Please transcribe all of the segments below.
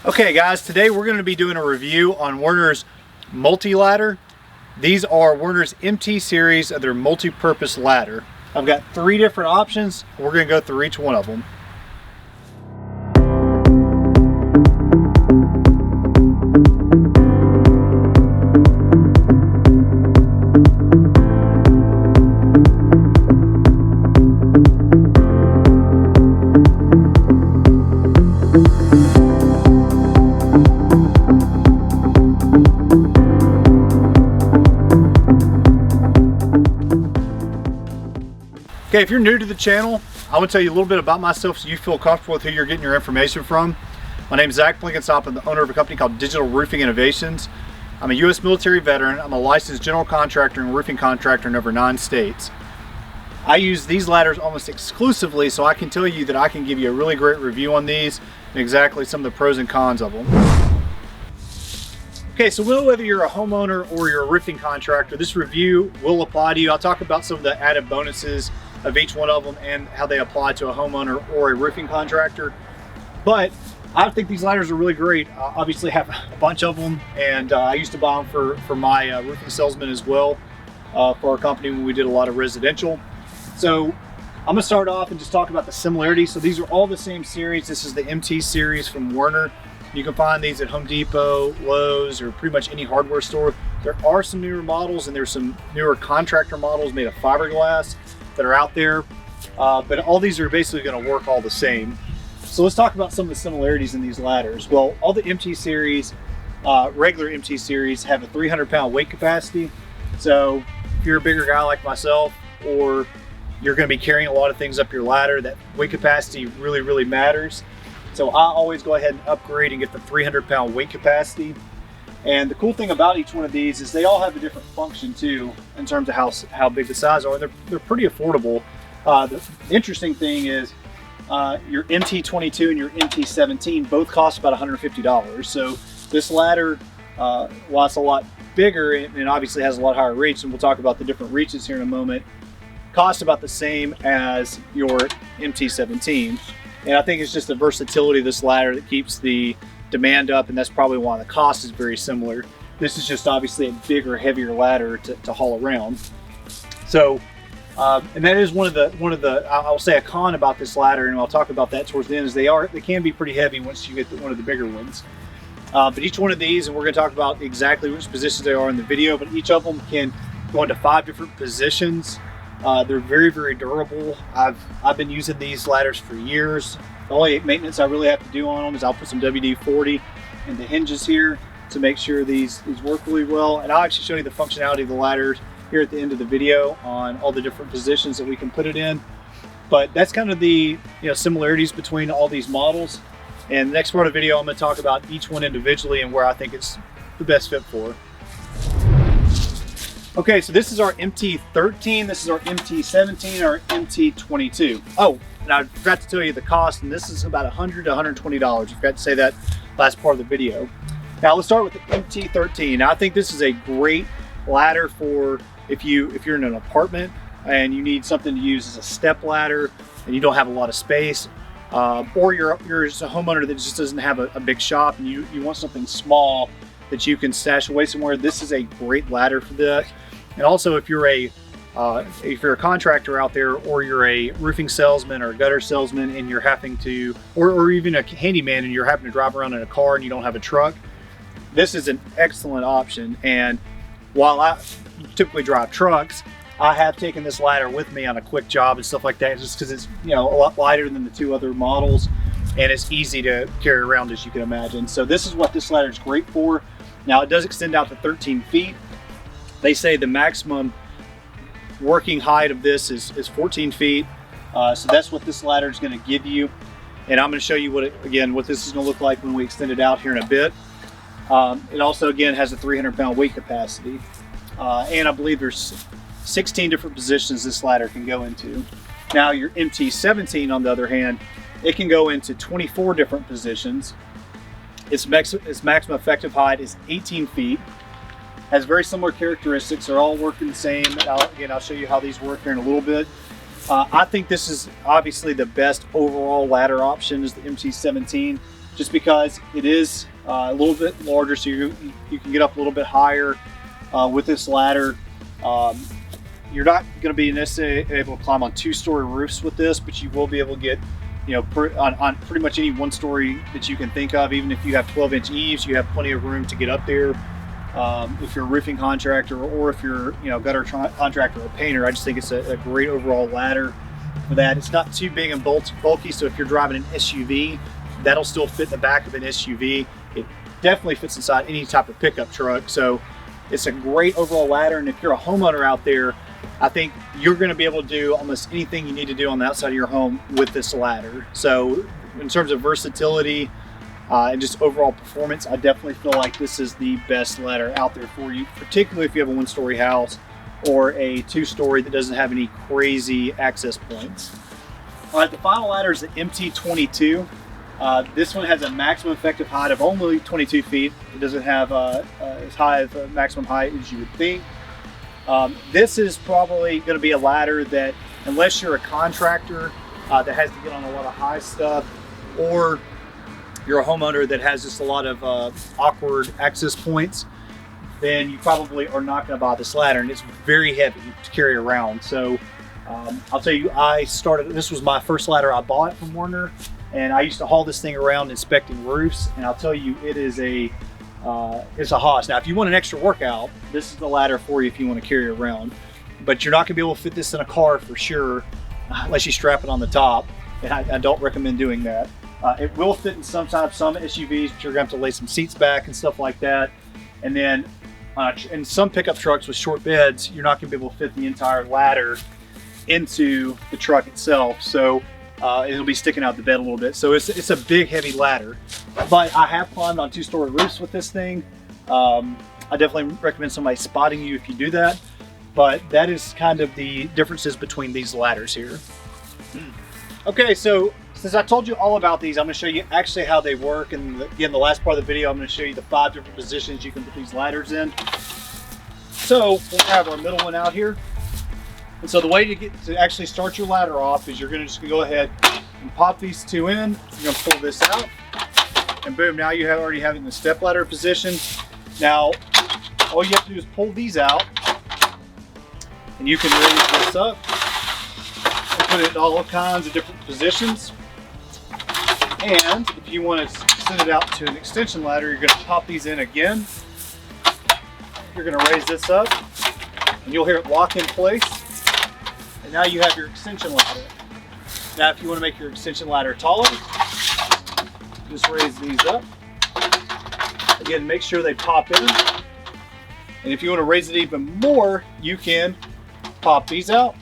Okay guys, today we're going to be doing a review on Werner's multi-ladder. These are Werner's MT series of their multi-purpose ladder. I've got 3 different options. We're going to go through each one of them. Okay, if you're new to the channel, I want to tell you a little bit about myself so you feel comfortable with who you're getting your information from. My name is Blenkinsopp. I'm the owner of a company called Digital Roofing Innovations. I'm a U.S. military veteran. I'm a licensed general contractor and roofing contractor in over 9 states. I use these ladders almost exclusively, so I can tell you that I can give you a really great review on these and exactly some of the pros and cons of them. Okay, so whether you're a homeowner or you're a roofing contractor, this review will apply to you. I'll talk about some of the added bonuses of each one of them and how they apply to a homeowner or a roofing contractor. But I think these ladders are really great. I obviously have a bunch of them, and I used to buy them for my roofing salesman as well for our company when we did a lot of residential. So I'm gonna start off and just talk about the similarities. So these are all the same series. This is the MT series from Werner. You can find these at Home Depot, Lowe's, or pretty much any hardware store. There are some newer models, and there's some newer contractor models made of fiberglass that are out there, but all these are basically going to work all the same. So let's talk about some of the similarities in these ladders. Well, all the MT series, regular MT series, have a 300-pound weight capacity. So if you're a bigger guy like myself, or you're going to be carrying a lot of things up your ladder, that weight capacity really matters. So I always go ahead and upgrade and get the 300-pound weight capacity. And the cool thing about each one of these is they all have a different function too, in terms of how big the size are. They're pretty affordable. The interesting thing is your MT22 and your MT17 both cost about $150. So this ladder, while it's a lot bigger and obviously has a lot higher reach, and we'll talk about the different reaches here in a moment, costs about the same as your MT17. And I think it's just the versatility of this ladder that keeps the demand up, and that's probably why the cost is very similar. This is just obviously a bigger, heavier ladder to haul around. So, and that is one of the I'll say a con about this ladder, and I'll talk about that towards the end, is they can be pretty heavy once you get one of the bigger ones. But each one of these, and we're going to talk about exactly which positions they are in the video, but each of them can go into 5 different positions. They're very durable. I've been using these ladders for years. The only maintenance I really have to do on them is I'll put some WD-40 in the hinges here to make sure these work really well. And I'll actually show you the functionality of the ladders here at the end of the video on all the different positions that we can put it in. But that's kind of the similarities between all these models. And the next part of the video, I'm going to talk about each one individually and where I think it's the best fit for. Okay, so this is our MT13, this is our MT17, our MT22. Oh, and I forgot to tell you the cost, and this is about $100 to $120. I forgot to say that last part of the video. Now let's start with the MT13. Now I think this is a great ladder for if you're in an apartment and you need something to use as a step ladder and you don't have a lot of space, or you're just a homeowner that just doesn't have a big shop and you want something small that you can stash away somewhere. This is a great ladder for that. And also if you're a contractor out there, or you're a roofing salesman or a gutter salesman and you're having to, or even a handyman and you're having to drive around in a car and you don't have a truck, this is an excellent option. And while I typically drive trucks, I have taken this ladder with me on a quick job and stuff like that, just because it's a lot lighter than the 2 other models, and it's easy to carry around, as you can imagine. So this is what this ladder is great for. Now it does extend out to 13 feet. They say the maximum working height of this is 14 feet. So that's what this ladder is going to give you. And I'm going to show you what this is going to look like when we extend it out here in a bit. It also, again, has a 300-pound weight capacity. And I believe there's 16 different positions this ladder can go into. Now your MT17, on the other hand, it can go into 24 different positions. Its maximum effective height is 18 feet. Has very similar characteristics. They're all working the same. I'll show you how these work here in a little bit. I think this is obviously the best overall ladder option is the MT17. just because it is a little bit larger, so you can get up a little bit higher with this ladder. You're not going to be necessarily able to climb on 2-story roofs with this, but you will be able to get, you know, on pretty much any 1-story that you can think of. Even if you have 12-inch eaves, you have plenty of room to get up there. If you're a roofing contractor, or if you're, you know, gutter contractor or painter, I just think it's a great overall ladder for that. It's not too big and bulky, so if you're driving an SUV, that'll still fit in the back of an SUV. It definitely fits inside any type of pickup truck. So it's a great overall ladder, and if you're a homeowner out there, I think you're going to be able to do almost anything you need to do on the outside of your home with this ladder. So in terms of versatility and just overall performance, I definitely feel like this is the best ladder out there for you, particularly if you have a 1-story house or a 2-story that doesn't have any crazy access points. All right, the final ladder is the MT22. This one has a maximum effective height of only 22 feet. It doesn't have as high of a maximum height as you would think. This is probably going to be a ladder that, unless you're a contractor that has to get on a lot of high stuff, or you're a homeowner that has just a lot of awkward access points, then you probably are not going to buy this ladder, and it's very heavy to carry around. So I'll tell you, this was my first ladder I bought from Werner, and I used to haul this thing around inspecting roofs, and I'll tell you, it is it's a hoss. Now, if you want an extra workout, this is the ladder for you if you want to carry it around. But you're not going to be able to fit this in a car for sure, unless you strap it on the top, and I don't recommend doing that. It will fit in some SUVs, but you're going to have to lay some seats back and stuff like that. And then in some pickup trucks with short beds, you're not going to be able to fit the entire ladder into the truck itself. So it'll be sticking out the bed a little bit. So it's a big, heavy ladder. But I have climbed on 2-story roofs with this thing. I definitely recommend somebody spotting you if you do that. But that is kind of the differences between these ladders here. Okay, so since I told you all about these, I'm going to show you actually how they work. And again, the last part of the video, I'm going to show you the 5 different positions you can put these ladders in. So we'll have our middle one out here. And so the way to actually start your ladder off is you're going to just go ahead and pop these 2 in. You're going to pull this out, and boom, now you already have it in the step ladder position. Now, all you have to do is pull these out, and you can raise this up and put it in all kinds of different positions. And if you want to send it out to an extension ladder, you're going to pop these in again. You're going to raise this up, and you'll hear it lock in place. And now you have your extension ladder. Now, if you want to make your extension ladder taller, just raise these up. Again, make sure they pop in. And if you want to raise it even more, you can pop these out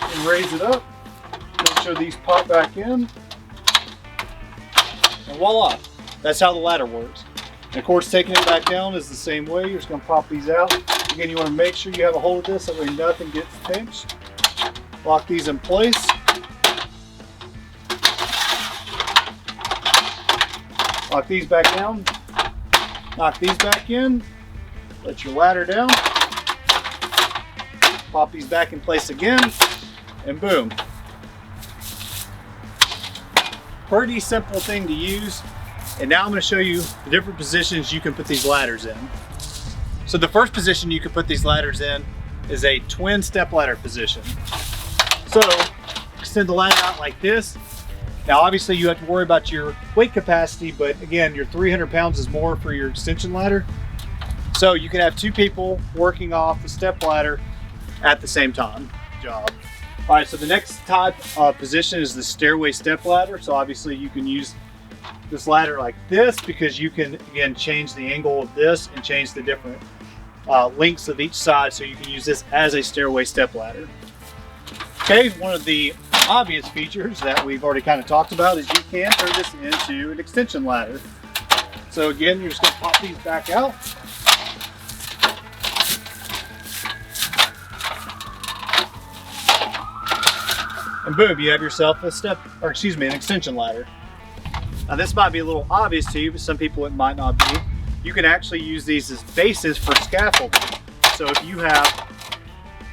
and raise it up. Make sure these pop back in. And voila, that's how the ladder works. And of course, taking it back down is the same way. You're just going to pop these out. Again, you want to make sure you have a hold of this, that way nothing gets pinched. Lock these in place. Lock these back down. Knock these back in. Let your ladder down. Pop these back in place again. And boom. Pretty simple thing to use. And now I'm going to show you the different positions you can put these ladders in. So the first position you can put these ladders in is a twin step ladder position. So extend the ladder out like this. Now obviously you have to worry about your weight capacity, but again, your 300 pounds is more for your extension ladder. So you can have 2 people working off the step ladder at the same time. Job. All right, so the next type of position is the stairway step ladder. So obviously you can use this ladder like this, because you can again change the angle of this and change the different lengths of each side, so you can use this as a stairway step ladder. Okay, one of the obvious features that we've already kind of talked about is you can turn this into an extension ladder. So again, you're just going to pop these back out. And boom, you have yourself an extension ladder. Now this might be a little obvious to you, but some people it might not be. You can actually use these as bases for scaffolding. So if you have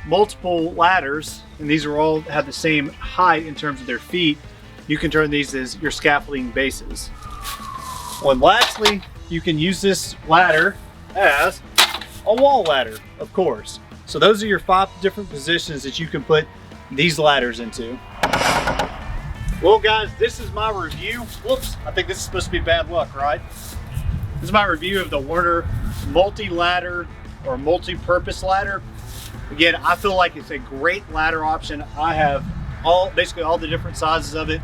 multiple ladders, and these are all have the same height in terms of their feet, you can turn these as your scaffolding bases. And lastly, you can use this ladder as a wall ladder, of course. So those are your 5 different positions that you can put these ladders into. Well guys, this is my review. Whoops, I think this is supposed to be bad luck, right? This is my review of the Werner multi-ladder or multi-purpose ladder. Again, I feel like it's a great ladder option. I have basically all the different sizes of it.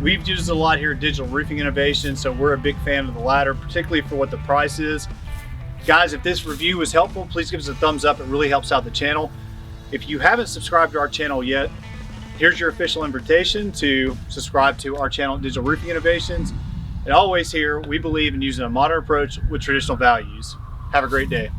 We've used it a lot here at Digital Roofing Innovation, so we're a big fan of the ladder, particularly for what the price is. Guys, if this review was helpful, please give us a thumbs up. It really helps out the channel. If you haven't subscribed to our channel yet, here's your official invitation to subscribe to our channel at Digital Roofing Innovations. And always here, we believe in using a modern approach with traditional values. Have a great day.